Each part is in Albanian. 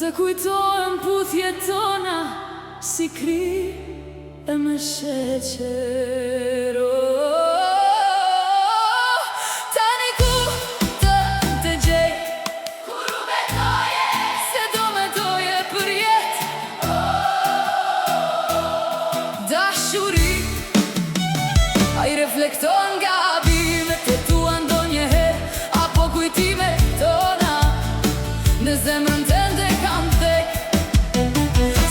të kujtojnë puthjet tona si kri e me sheqer. Tani ku të gjej, kur u betoje se do me doje për jet. Dashuri a i reflekton nga gabimet e tua ndonjëherë, apo kujtime tona në zemrën tënde kam thek.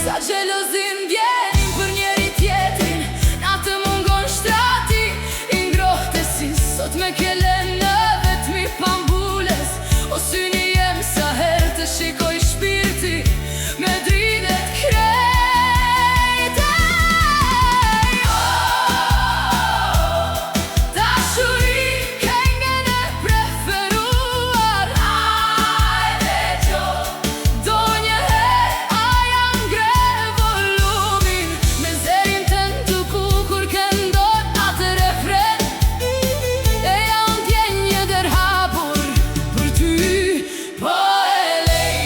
Sa xhelozin vjenin për njeri tjetrin, na të mungon shtrati i ngrohtë si sot me kele në vetmi pambules. O syni jem sa her të shikoj shpirti me dridet krejte. Dashuri këngën e preferuar, hajde qo do njëherë aja ngre volumin, me zerin tënd të kukur këndon atë refren. E ja unë t'jen një dërhapur për ty, po e lej.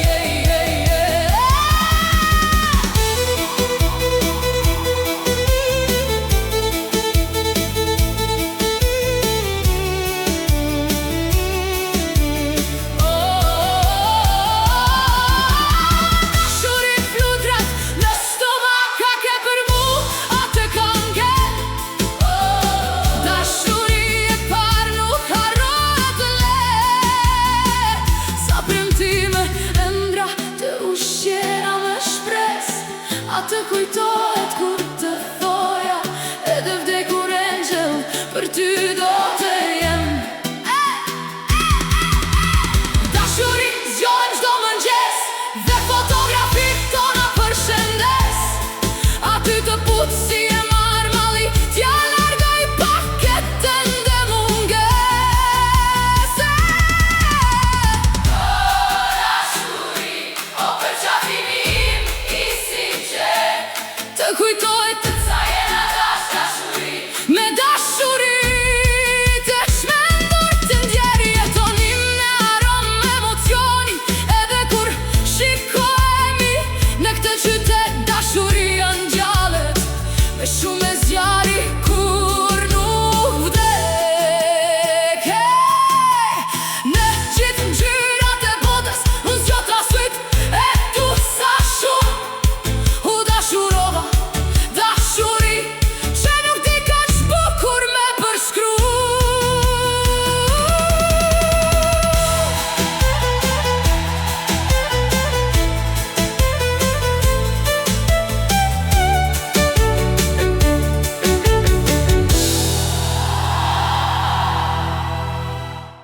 Dashuri flutrat në stomak ka ke për mu atë këngën. Dashuri e par nuk harrohet let, sa premtime ëndra të ushqera me shpres. Atë kujtohet kur të thoja, edhe vdekur engjëll për ty